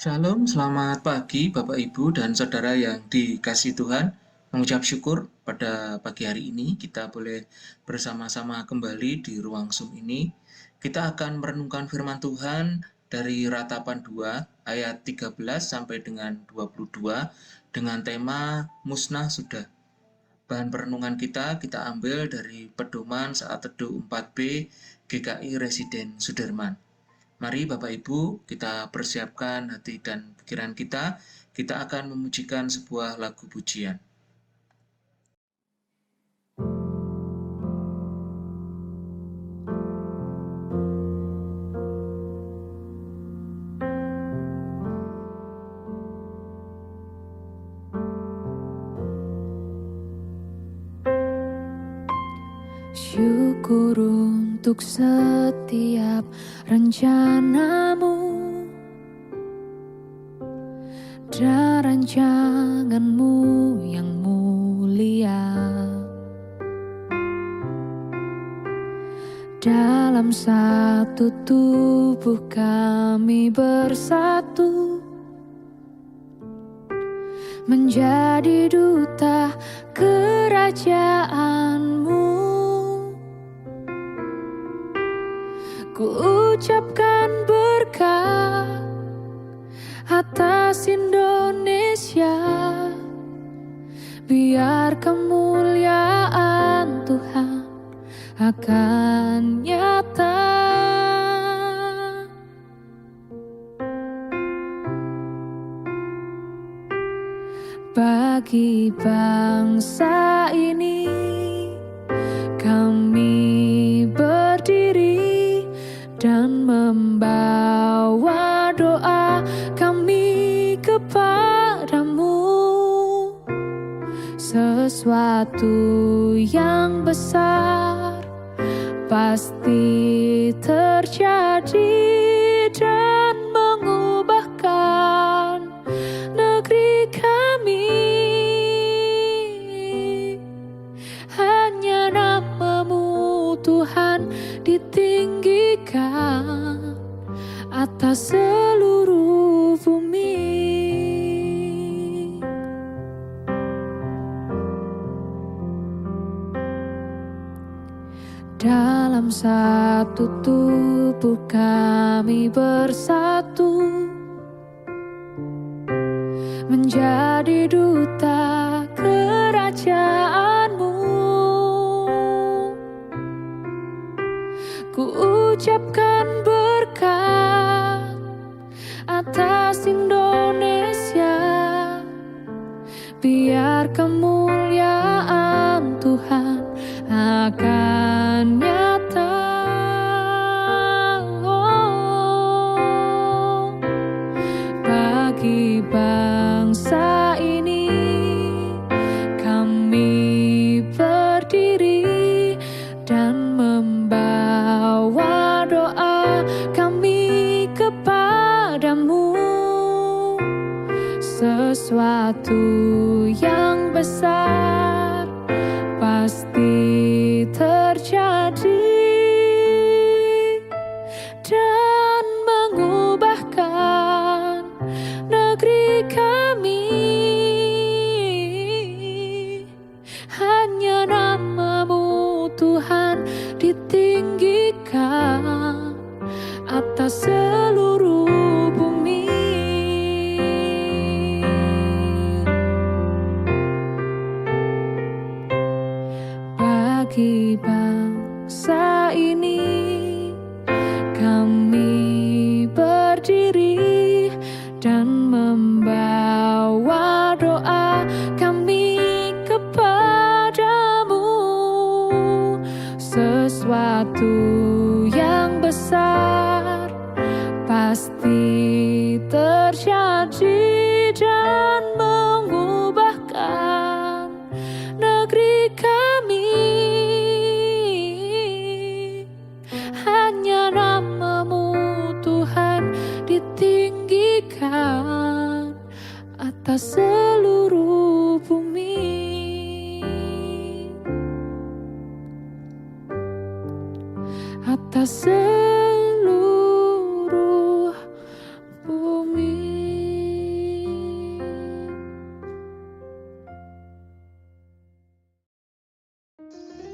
Shalom, selamat pagi Bapak Ibu dan Saudara yang dikasihi Tuhan. Mengucap syukur pada pagi hari ini kita boleh bersama-sama kembali di ruang Zoom ini. Kita akan merenungkan firman Tuhan dari Ratapan 2 ayat 13 sampai dengan 22 dengan tema Musnah Sudah. Bahan perenungan kita ambil dari Pedoman Saat Teduh 4B GKI Residen Sudirman. Mari Bapak Ibu, kita persiapkan hati dan pikiran kita. Kita akan memujikan sebuah lagu pujian. Syukur untuk setiap rencanamu dan rancanganmu yang mulia. Dalam satu tubuh kami bersatu, menjadi duta kerajaan-Mu. Ku ucapkan berkat atas Indonesia, biar kemuliaan Tuhan akan nyata. Bagi bangsa ini kami berdiri dan membawa doa kami kepadamu. Sesuatu yang besar pasti terjadi dan mengubahkan negeri kami. Hanya nama-Mu Tuhan ditinggikan atas seluruh bumi. Dalam satu tubuh kami bersatu, menjadi duta kerajaan-Mu. Ku ucapkan berkat atas Indonesia, biar kemuliaan Tuhan akan nyata. Bagi bangsa ini kami berdiri dan membawa doa kami kepadamu. Sesuatu yang besar pasti terjadi dan mengubahkan negeri kami. Hanya nama-Mu Tuhan ditinggikan atas seluruh bumi. Bagi bangsa ini kami berdiri dan membawa doa kami kepadamu. Sesuatu yang besar pasti terjadi dan mengubahkan negeri kami. Hanya nama-Mu Tuhan ditinggikan atas seluruh bumi. Atas seluruh bumi.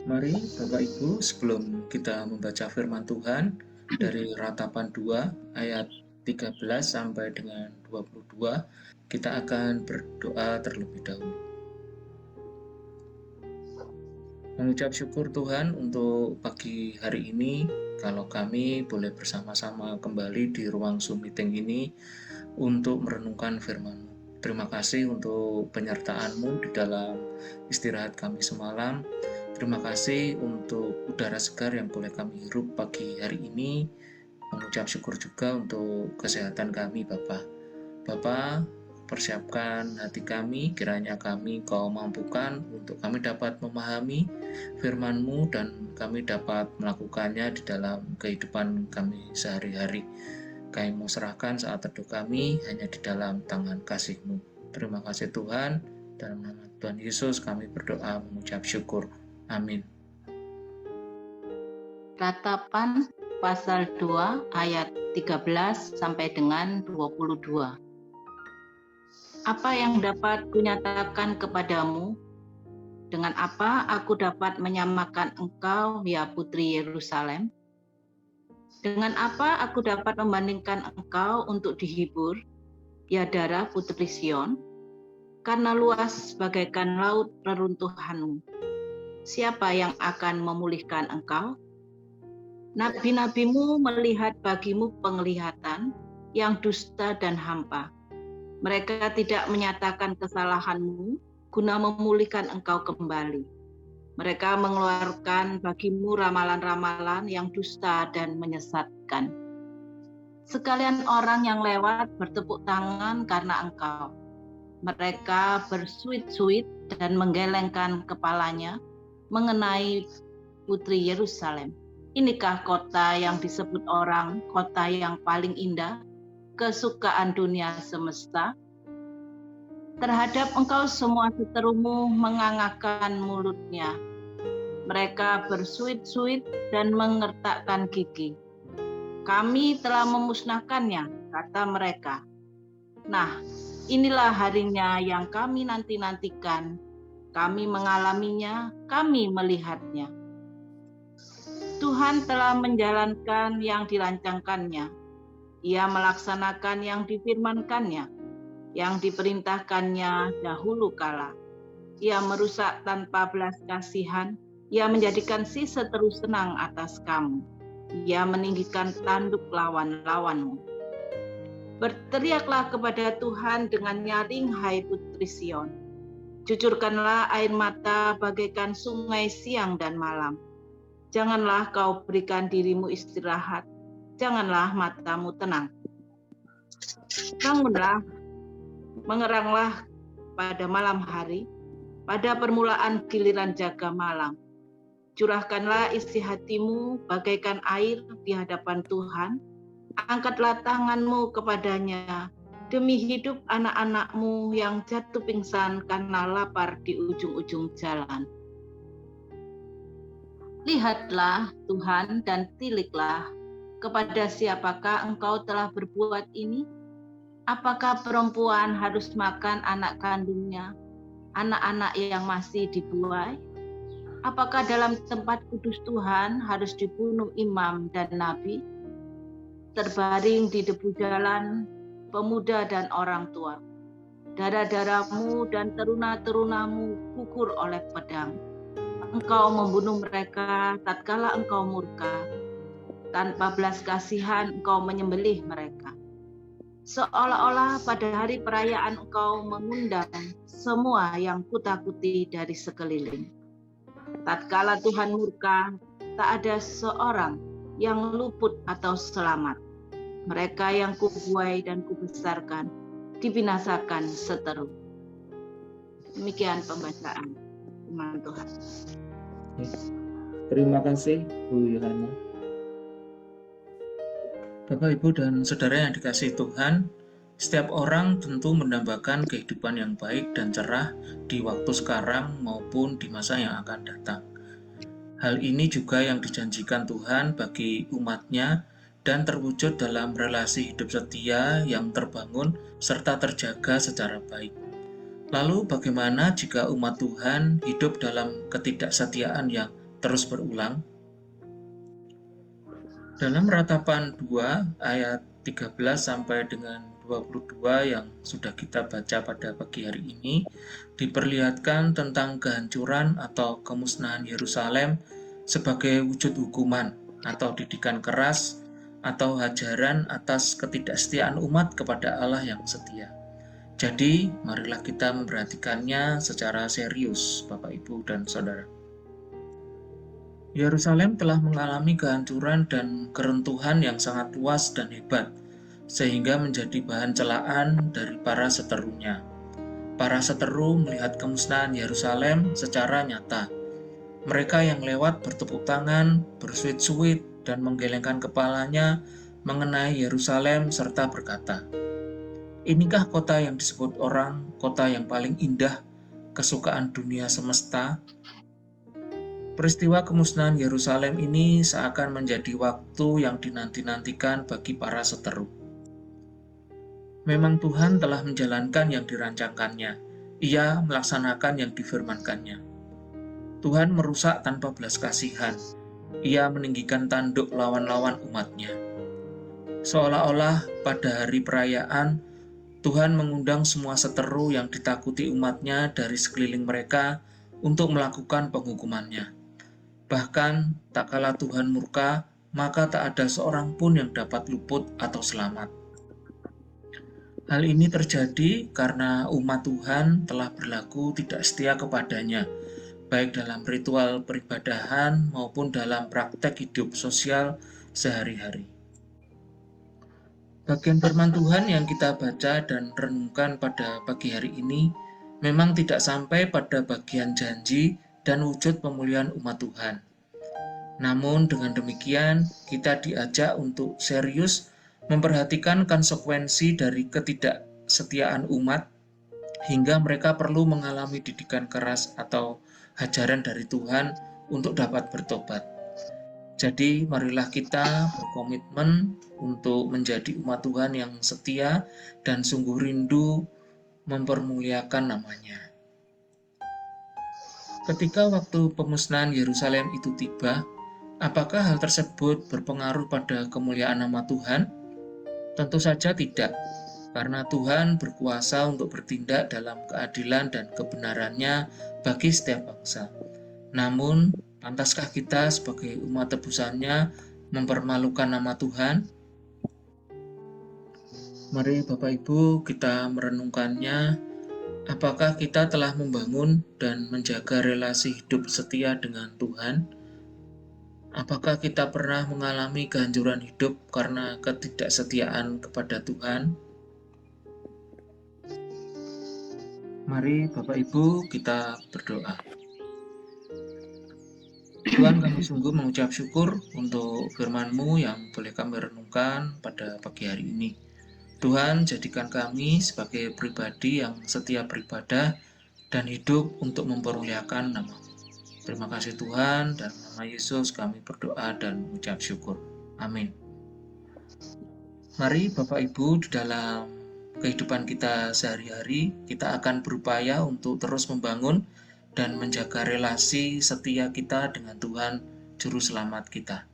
Mari Bapak Ibu, sebelum kita membaca firman Tuhan dari Ratapan 2 ayat 13 sampai dengan 22, kita akan berdoa terlebih dahulu. Mengucap syukur Tuhan untuk pagi hari ini, kalau kami boleh bersama-sama kembali di ruang Zoom meeting ini untuk merenungkan firman-Mu. Terima kasih untuk penyertaan-Mu di dalam istirahat kami semalam. Terima kasih untuk udara segar yang boleh kami hirup pagi hari ini. Mengucap syukur juga untuk kesehatan kami, Bapak. Bapak, persiapkan hati kami, kiranya kami Kau mampukan untuk kami dapat memahami firman-Mu dan kami dapat melakukannya di dalam kehidupan kami sehari-hari. Kami mau serahkan saat teduh kami hanya di dalam tangan kasih-Mu. Terima kasih Tuhan, dalam nama Tuhan Yesus kami berdoa mengucap syukur. Amin. Ratapan pasal 2 ayat 13 sampai dengan 22. Apa yang dapat kunyatakan kepadamu? Dengan apa aku dapat menyamakan engkau, ya putri Yerusalem? Dengan apa aku dapat membandingkan engkau untuk dihibur, ya darah putri Sion? Karena luas bagaikan laut reruntuhanmu. Siapa yang akan memulihkan engkau? Nabi-nabimu melihat bagimu penglihatan yang dusta dan hampa. Mereka tidak menyatakan kesalahanmu guna memulihkan engkau kembali. Mereka mengeluarkan bagimu ramalan-ramalan yang dusta dan menyesatkan. Sekalian orang yang lewat bertepuk tangan karena engkau. Mereka bersuit-suit dan menggelengkan kepalanya mengenai putri Yerusalem. Inikah kota yang disebut orang kota yang paling indah, kesukaan dunia semesta? Terhadap engkau semua seterumu mengangakkan mulutnya. Mereka bersuit-suit dan mengertakkan gigi. Kami telah memusnahkannya, kata mereka. Nah, inilah harinya yang kami nanti-nantikan. Kami mengalaminya, kami melihatnya. Tuhan telah menjalankan yang dirancangkannya. Ia melaksanakan yang difirmankannya, yang diperintahkannya dahulu kala. Ia merusak tanpa belas kasihan, ia menjadikan si seteru senang atas kamu. Ia meninggikan tanduk lawan-lawanmu. Berteriaklah kepada Tuhan dengan nyaring, hai putri Sion. Cucurkanlah air mata bagaikan sungai siang dan malam. Janganlah kau berikan dirimu istirahat, janganlah matamu tenang. Bangunlah, mengeranglah pada malam hari, pada permulaan giliran jaga malam. Curahkanlah isi hatimu bagaikan air di hadapan Tuhan. Angkatlah tanganmu kepadanya demi hidup anak-anakmu yang jatuh pingsan karena lapar di ujung-ujung jalan. Lihatlah Tuhan dan tiliklah, kepada siapakah engkau telah berbuat ini? Apakah perempuan harus makan anak kandungnya, anak-anak yang masih dibuai? Apakah dalam tempat kudus Tuhan harus dibunuh imam dan nabi? Terbaring di debu jalan, pemuda dan orang tua. Darah-darahmu dan teruna-terunamu gugur oleh pedang. Engkau membunuh mereka tatkala engkau murka. Tanpa belas kasihan engkau menyembelih mereka. Seolah-olah pada hari perayaan engkau mengundang semua yang kutakuti dari sekeliling. Tatkala Tuhan murka, tak ada seorang yang luput atau selamat. Mereka yang kubuai dan kubesarkan, dibinasakan seteru. Demikian pembacaan firman Tuhan. Terima kasih Bu Yohana. Bapak, Ibu, dan Saudara yang dikasihi Tuhan, setiap orang tentu mendambakan kehidupan yang baik dan cerah di waktu sekarang maupun di masa yang akan datang. Hal ini juga yang dijanjikan Tuhan bagi umat-Nya dan terwujud dalam relasi hidup setia yang terbangun serta terjaga secara baik. Lalu bagaimana jika umat Tuhan hidup dalam ketidaksetiaan yang terus berulang. Dalam Ratapan 2 ayat 13 sampai dengan 22 yang sudah kita baca pada pagi hari ini, diperlihatkan tentang kehancuran atau kemusnahan Yerusalem sebagai wujud hukuman atau didikan keras atau hajaran atas ketidaksetiaan umat kepada Allah yang setia. Jadi, marilah kita memperhatikannya secara serius, Bapak, Ibu, dan Saudara. Yerusalem telah mengalami kehancuran dan keruntuhan yang sangat luas dan hebat, sehingga menjadi bahan celaan dari para seterunya. Para seteru melihat kemusnahan Yerusalem secara nyata. Mereka yang lewat bertepuk tangan, bersuit-suit, dan menggelengkan kepalanya mengenai Yerusalem serta berkata, "Inikah kota yang disebut orang, kota yang paling indah, kesukaan dunia semesta?" Peristiwa kemusnahan Yerusalem ini seakan menjadi waktu yang dinanti-nantikan bagi para seteru. Memang Tuhan telah menjalankan yang dirancangkannya. Ia melaksanakan yang difirmankannya. Tuhan merusak tanpa belas kasihan. Ia meninggikan tanduk lawan-lawan umatnya. Seolah-olah pada hari perayaan, Tuhan mengundang semua seteru yang ditakuti umatnya dari sekeliling mereka untuk melakukan penghukumannya. Bahkan, tak kala Tuhan murka, maka tak ada seorang pun yang dapat luput atau selamat. Hal ini terjadi karena umat Tuhan telah berlaku tidak setia kepadanya, baik dalam ritual peribadahan maupun dalam praktek hidup sosial sehari-hari. Bagian firman Tuhan yang kita baca dan renungkan pada pagi hari ini memang tidak sampai pada bagian janji dan wujud pemulihan umat Tuhan. Namun dengan demikian, kita diajak untuk serius memperhatikan konsekuensi dari ketidaksetiaan umat hingga mereka perlu mengalami didikan keras atau hajaran dari Tuhan untuk dapat bertobat. Jadi marilah kita berkomitmen untuk menjadi umat Tuhan yang setia dan sungguh rindu mempermuliakan namanya. Ketika waktu pemusnahan Yerusalem itu tiba, apakah hal tersebut berpengaruh pada kemuliaan nama Tuhan? Tentu saja tidak, karena Tuhan berkuasa untuk bertindak dalam keadilan dan kebenarannya bagi setiap bangsa. Namun, pantaskah kita sebagai umat tebusannya mempermalukan nama Tuhan? Mari Bapak Ibu kita merenungkannya. Apakah kita telah membangun dan menjaga relasi hidup setia dengan Tuhan? Apakah kita pernah mengalami kehancuran hidup karena ketidaksetiaan kepada Tuhan? Mari Bapak Ibu kita berdoa. Tuhan, kami sungguh mengucap syukur untuk firman-Mu yang boleh kami renungkan pada pagi hari ini. Tuhan, jadikan kami sebagai pribadi yang setia beribadah dan hidup untuk mempermuliakan nama-Mu. Terima kasih Tuhan, dalam nama Yesus kami berdoa dan mengucap syukur. Amin. Mari Bapak Ibu, di dalam kehidupan kita sehari-hari, kita akan berupaya untuk terus membangun dan menjaga relasi setia kita dengan Tuhan, Juru Selamat kita.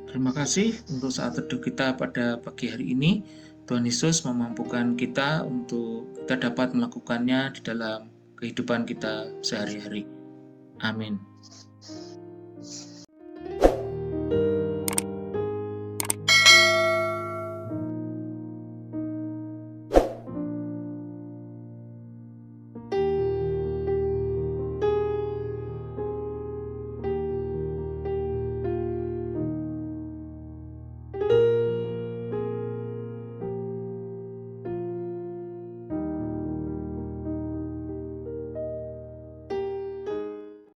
Terima kasih untuk saat teduh kita pada pagi hari ini. Tuhan Yesus memampukan kita untuk kita dapat melakukannya di dalam kehidupan kita sehari-hari. Amin.